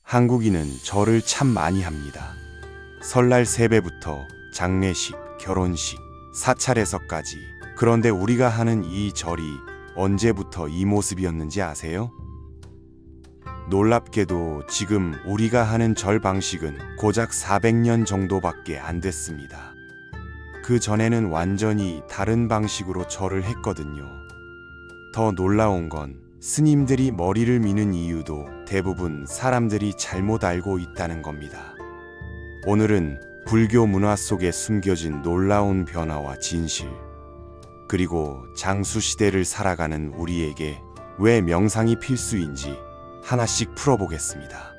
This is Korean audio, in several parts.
한국인은 절을 참 많이 합니다. 설날 세배부터 장례식, 결혼식, 사찰에서까지. 그런데 우리가 하는 이 절이 언제부터 이 모습이었는지 아세요? 놀랍게도 지금 우리가 하는 절 방식은 고작 400년 정도밖에 안 됐습니다. 그 전에는 완전히 다른 방식으로 절을 했거든요. 더 놀라운 건 스님들이 머리를 미는 이유도 대부분 사람들이 잘못 알고 있다는 겁니다. 오늘은 불교 문화 속에 숨겨진 놀라운 변화와 진실, 그리고 장수시대를 살아가는 우리에게 왜 명상이 필수인지 하나씩 풀어보겠습니다.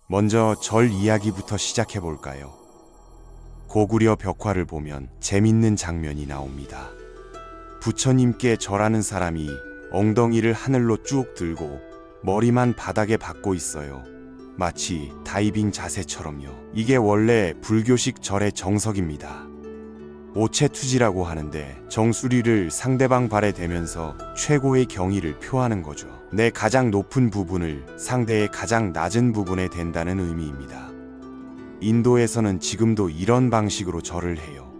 먼저 절 이야기부터 시작해볼까요? 고구려 벽화를 보면 재밌는 장면이 나옵니다. 부처님께 절하는 사람이 엉덩이를 하늘로 쭉 들고 머리만 바닥에 박고 있어요. 마치 다이빙 자세처럼요. 이게 원래 불교식 절의 정석입니다. 오체투지라고 하는데 정수리를 상대방 발에 대면서 최고의 경의를 표하는 거죠. 내 가장 높은 부분을 상대의 가장 낮은 부분에 댄다는 의미입니다. 인도에서는 지금도 이런 방식으로 절을 해요.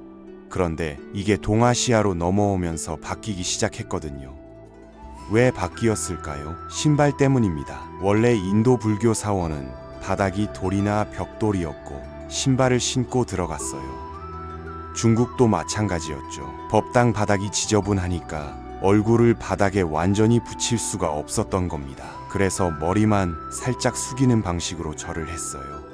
그런데 이게 동아시아로 넘어오면서 바뀌기 시작했거든요. 왜 바뀌었을까요? 신발 때문입니다. 원래 인도 불교 사원은 바닥이 돌이나 벽돌이었고 신발을 신고 들어갔어요. 중국도 마찬가지였죠. 법당 바닥이 지저분하니까 얼굴을 바닥에 완전히 붙일 수가 없었던 겁니다. 그래서 머리만 살짝 숙이는 방식으로 절을 했어요.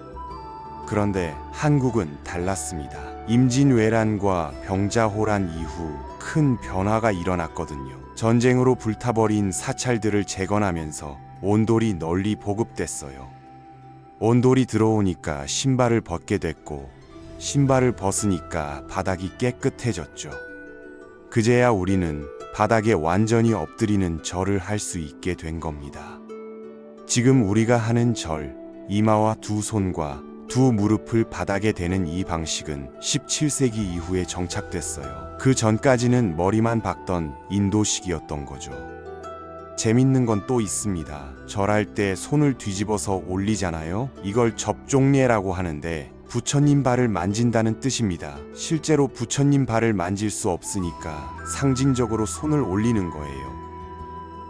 그런데 한국은 달랐습니다. 임진왜란과 병자호란 이후 큰 변화가 일어났거든요. 전쟁으로 불타버린 사찰들을 재건하면서 온돌이 널리 보급됐어요. 온돌이 들어오니까 신발을 벗게 됐고 신발을 벗으니까 바닥이 깨끗해졌죠. 그제야 우리는 바닥에 완전히 엎드리는 절을 할 수 있게 된 겁니다. 지금 우리가 하는 절, 이마와 두 손과 두 무릎을 바닥에 대는 이 방식은 17세기 이후에 정착됐어요. 그 전까지는 머리만 박던 인도식이었던 거죠. 재밌는 건 또 있습니다. 절할 때 손을 뒤집어서 올리잖아요. 이걸 접종례라고 하는데 부처님 발을 만진다는 뜻입니다. 실제로 부처님 발을 만질 수 없으니까 상징적으로 손을 올리는 거예요.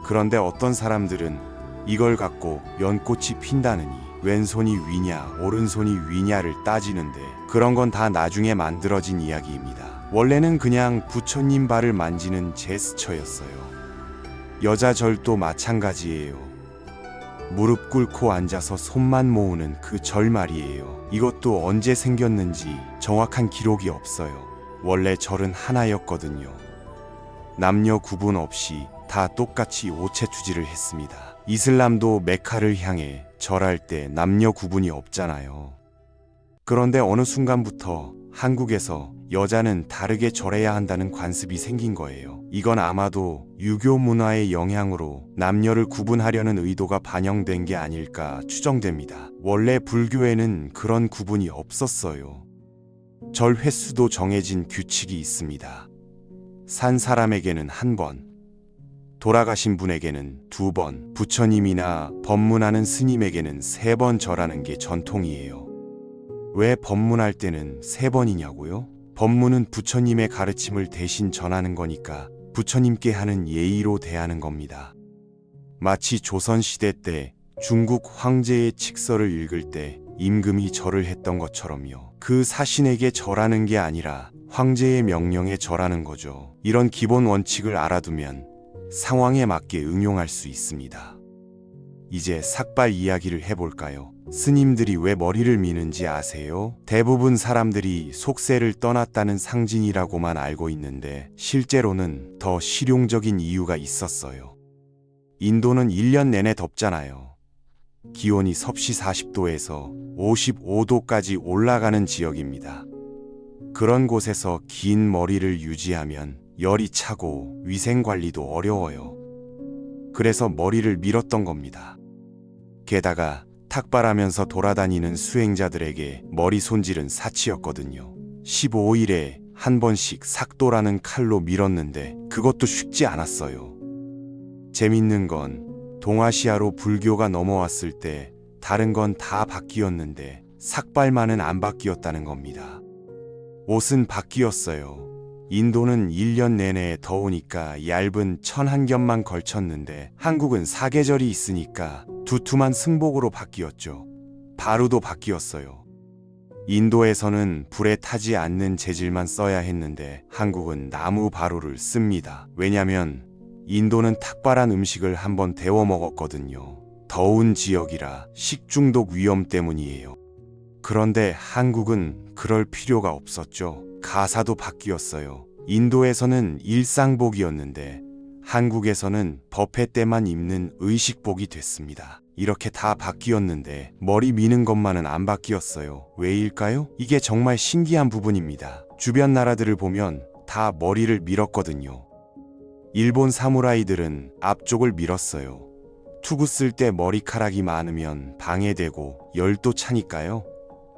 그런데 어떤 사람들은 이걸 갖고 연꽃이 핀다느니 왼손이 위냐 오른손이 위냐를 따지는데 그런 건 다 나중에 만들어진 이야기입니다. 원래는 그냥 부처님 발을 만지는 제스처였어요. 여자 절도 마찬가지예요. 무릎 꿇고 앉아서 손만 모으는 그 절 말이에요. 이것도 언제 생겼는지 정확한 기록이 없어요. 원래 절은 하나였거든요. 남녀 구분 없이 다 똑같이 오체투지를 했습니다. 이슬람도 메카를 향해 절할 때 남녀 구분이 없잖아요. 그런데 어느 순간부터 한국에서 여자는 다르게 절해야 한다는 관습이 생긴 거예요. 이건 아마도 유교 문화의 영향으로 남녀를 구분하려는 의도가 반영된 게 아닐까 추정됩니다. 원래 불교에는 그런 구분이 없었어요. 절 횟수도 정해진 규칙이 있습니다. 산 사람에게는 한 번, 돌아가신 분에게는 2번, 부처님이나 법문하는 스님에게는 3번 절하는 게 전통이에요. 왜 법문할 때는 3번이냐고요? 법문은 부처님의 가르침을 대신 전하는 거니까 부처님께 하는 예의로 대하는 겁니다. 마치 조선시대 때 중국 황제의 칙서를 읽을 때 임금이 절을 했던 것처럼요. 그 사신에게 절하는 게 아니라 황제의 명령에 절하는 거죠. 이런 기본 원칙을 알아두면 상황에 맞게 응용할 수 있습니다. 이제 삭발 이야기를 해볼까요? 스님들이 왜 머리를 미는지 아세요? 대부분 사람들이 속세를 떠났다는 상징이라고만 알고 있는데 실제로는 더 실용적인 이유가 있었어요. 인도는 1년 내내 덥잖아요. 기온이 섭씨 40도에서 55도까지 올라가는 지역입니다. 그런 곳에서 긴 머리를 유지하면 열이 차고 위생관리도 어려워요. 그래서 머리를 밀었던 겁니다. 게다가 탁발하면서 돌아다니는 수행자들에게 머리 손질은 사치였거든요. 15일에 한 번씩 삭도라는 칼로 밀었는데 그것도 쉽지 않았어요. 재밌는 건 동아시아로 불교가 넘어왔을 때 다른 건 다 바뀌었는데 삭발만은 안 바뀌었다는 겁니다. 옷은 바뀌었어요. 인도는 1년 내내 더우니까 얇은 천 한 겹만 걸쳤는데 한국은 사계절이 있으니까 두툼한 승복으로 바뀌었죠. 바루도 바뀌었어요. 인도에서는 불에 타지 않는 재질만 써야 했는데 한국은 나무 바루를 씁니다. 왜냐면 인도는 탁발한 음식을 한번 데워 먹었거든요. 더운 지역이라 식중독 위험 때문이에요. 그런데 한국은 그럴 필요가 없었죠. 가사도 바뀌었어요. 인도에서는 일상복이었는데 한국에서는 법회 때만 입는 의식복이 됐습니다. 이렇게 다 바뀌었는데 머리 미는 것만은 안 바뀌었어요. 왜일까요? 이게 정말 신기한 부분입니다. 주변 나라들을 보면 다 머리를 밀었거든요. 일본 사무라이들은 앞쪽을 밀었어요. 투구 쓸 때 머리카락이 많으면 방해되고 열도 차니까요.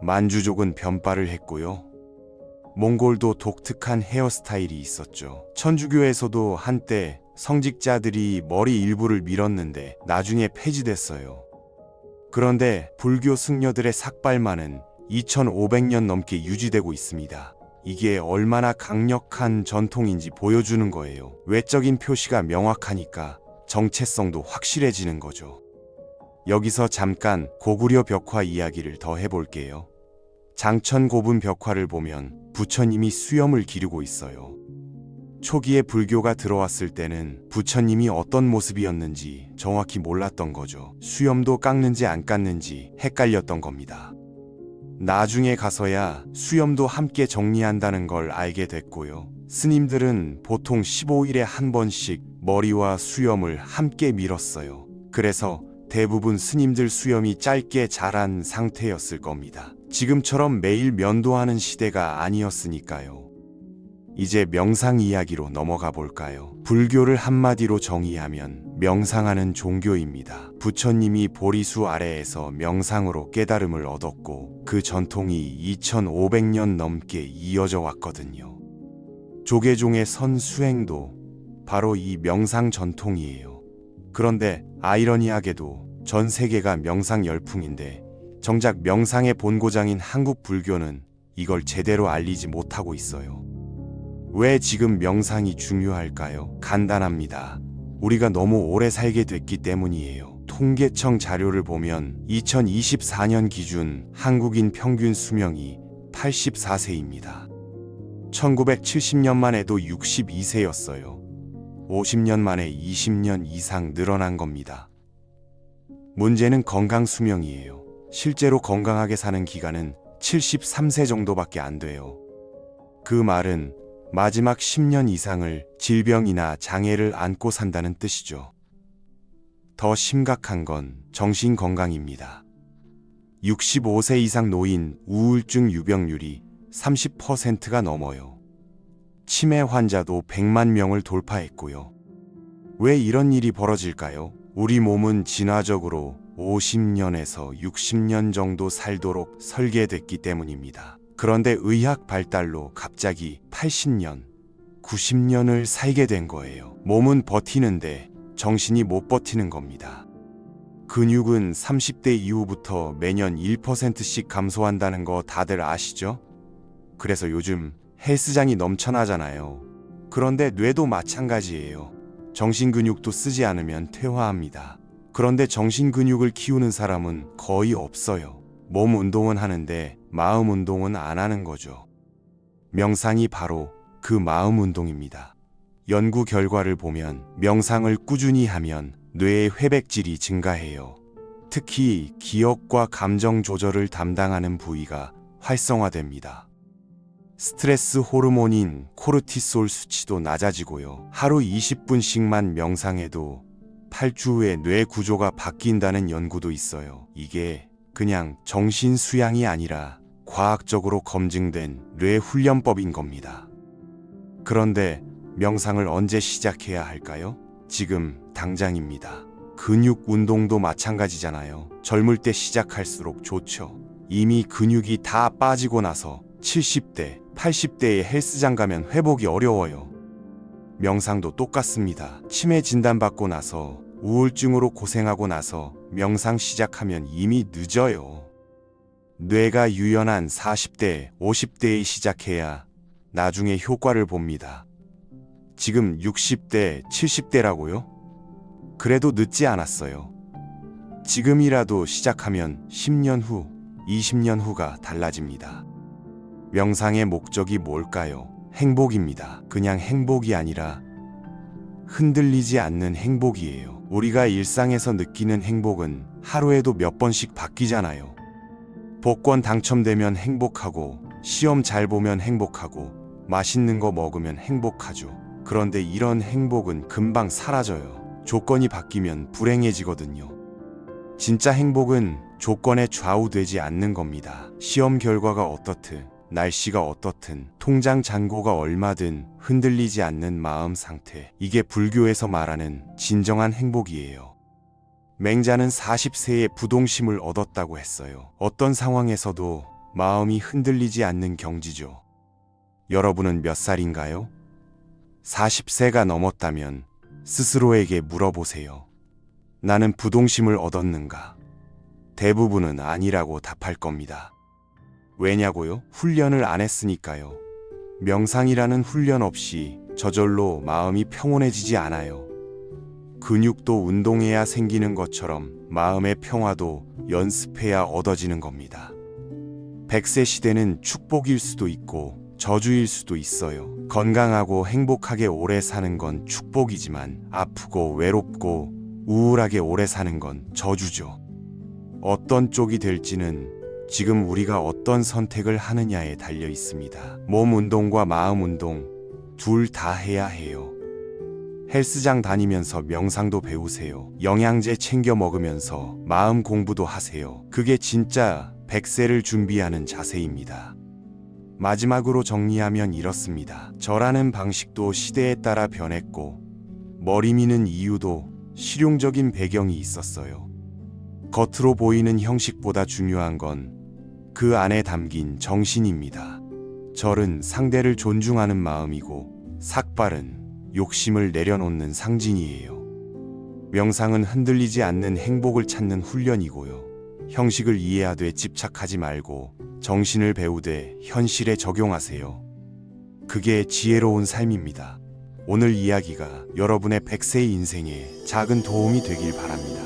만주족은 변발을 했고요. 몽골도 독특한 헤어스타일이 있었죠. 천주교에서도 한때 성직자들이 머리 일부를 밀었는데 나중에 폐지됐어요. 그런데 불교 승려들의 삭발만은 2500년 넘게 유지되고 있습니다. 이게 얼마나 강력한 전통인지 보여주는 거예요. 외적인 표시가 명확하니까 정체성도 확실해지는 거죠. 여기서 잠깐 고구려 벽화 이야기를 더 해볼게요. 장천 고분 벽화를 보면 부처님이 수염을 기르고 있어요. 초기에 불교가 들어왔을 때는 부처님이 어떤 모습이었는지 정확히 몰랐던 거죠. 수염도 깎는지 안 깎는지 헷갈렸던 겁니다. 나중에 가서야 수염도 함께 정리한다는 걸 알게 됐고요. 스님들은 보통 15일에 한 번씩 머리와 수염을 함께 밀었어요. 그래서 대부분 스님들 수염이 짧게 자란 상태였을 겁니다. 지금처럼 매일 면도하는 시대가 아니었으니까요. 이제 명상 이야기로 넘어가 볼까요? 불교를 한마디로 정의하면 명상하는 종교입니다. 부처님이 보리수 아래에서 명상으로 깨달음을 얻었고 그 전통이 2500년 넘게 이어져 왔거든요. 조계종의 선수행도 바로 이 명상 전통이에요. 그런데 아이러니하게도 전 세계가 명상 열풍인데 정작 명상의 본고장인 한국 불교는 이걸 제대로 알리지 못하고 있어요. 왜 지금 명상이 중요할까요? 간단합니다. 우리가 너무 오래 살게 됐기 때문이에요. 통계청 자료를 보면 2024년 기준 한국인 평균 수명이 84세입니다. 1970년만 해도 62세였어요. 50년 만에 20년 이상 늘어난 겁니다. 문제는 건강 수명이에요. 실제로 건강하게 사는 기간은 73세 정도밖에 안 돼요. 그 말은 마지막 10년 이상을 질병이나 장애를 안고 산다는 뜻이죠. 더 심각한 건 정신 건강입니다. 65세 이상 노인 우울증 유병률이 30%가 넘어요. 치매 환자도 100만 명을 돌파했고요. 왜 이런 일이 벌어질까요? 우리 몸은 진화적으로 50년에서 60년 정도 살도록 설계됐기 때문입니다. 그런데 의학 발달로 갑자기 80년, 90년을 살게 된 거예요. 몸은 버티는데 정신이 못 버티는 겁니다. 근육은 30대 이후부터 매년 1%씩 감소한다는 거 다들 아시죠? 그래서 요즘 헬스장이 넘쳐나잖아요. 그런데 뇌도 마찬가지예요. 정신근육도 쓰지 않으면 퇴화합니다. 그런데 정신근육을 키우는 사람은 거의 없어요. 몸 운동은 하는데 마음 운동은 안 하는 거죠. 명상이 바로 그 마음 운동입니다. 연구 결과를 보면 명상을 꾸준히 하면 뇌의 회백질이 증가해요. 특히 기억과 감정 조절을 담당하는 부위가 활성화됩니다. 스트레스 호르몬인 코르티솔 수치도 낮아지고요. 하루 20분씩만 명상해도 8주 후에 뇌 구조가 바뀐다는 연구도 있어요. 이게 그냥 정신 수양이 아니라 과학적으로 검증된 뇌 훈련법인 겁니다. 그런데 명상을 언제 시작해야 할까요? 지금 당장입니다. 근육 운동도 마찬가지잖아요. 젊을 때 시작할수록 좋죠. 이미 근육이 다 빠지고 나서 70대, 80대에 헬스장 가면 회복이 어려워요. 명상도 똑같습니다. 치매 진단받고 나서 우울증으로 고생하고 나서 명상 시작하면 이미 늦어요. 뇌가 유연한 40대, 50대에 시작해야 나중에 효과를 봅니다. 지금 60대, 70대라고요? 그래도 늦지 않았어요. 지금이라도 시작하면 10년 후, 20년 후가 달라집니다. 명상의 목적이 뭘까요? 행복입니다. 그냥 행복이 아니라 흔들리지 않는 행복이에요. 우리가 일상에서 느끼는 행복은 하루에도 몇 번씩 바뀌잖아요. 복권 당첨되면 행복하고, 시험 잘 보면 행복하고, 맛있는 거 먹으면 행복하죠. 그런데 이런 행복은 금방 사라져요. 조건이 바뀌면 불행해지거든요. 진짜 행복은 조건에 좌우되지 않는 겁니다. 시험 결과가 어떻든, 날씨가 어떻든, 통장 잔고가 얼마든 흔들리지 않는 마음 상태. 이게 불교에서 말하는 진정한 행복이에요. 맹자는 40세에 부동심을 얻었다고 했어요. 어떤 상황에서도 마음이 흔들리지 않는 경지죠. 여러분은 몇 살인가요? 40세가 넘었다면 스스로에게 물어보세요. 나는 부동심을 얻었는가? 대부분은 아니라고 답할 겁니다. 왜냐고요? 훈련을 안 했으니까요. 명상이라는 훈련 없이 저절로 마음이 평온해지지 않아요. 근육도 운동해야 생기는 것처럼 마음의 평화도 연습해야 얻어지는 겁니다. 100세 시대는 축복일 수도 있고 저주일 수도 있어요. 건강하고 행복하게 오래 사는 건 축복이지만 아프고 외롭고 우울하게 오래 사는 건 저주죠. 어떤 쪽이 될지는 지금 우리가 어떤 선택을 하느냐에 달려 있습니다. 몸 운동과 마음 운동 둘 다 해야 해요. 헬스장 다니면서 명상도 배우세요. 영양제 챙겨 먹으면서 마음 공부도 하세요. 그게 진짜 100세를 준비하는 자세입니다. 마지막으로 정리하면 이렇습니다. 절하는 방식도 시대에 따라 변했고 머리 미는 이유도 실용적인 배경이 있었어요. 겉으로 보이는 형식보다 중요한 건 그 안에 담긴 정신입니다. 절은 상대를 존중하는 마음이고 삭발은 욕심을 내려놓는 상징이에요. 명상은 흔들리지 않는 행복을 찾는 훈련이고요. 형식을 이해하되 집착하지 말고 정신을 배우되 현실에 적용하세요. 그게 지혜로운 삶입니다. 오늘 이야기가 여러분의 100세의 인생에 작은 도움이 되길 바랍니다.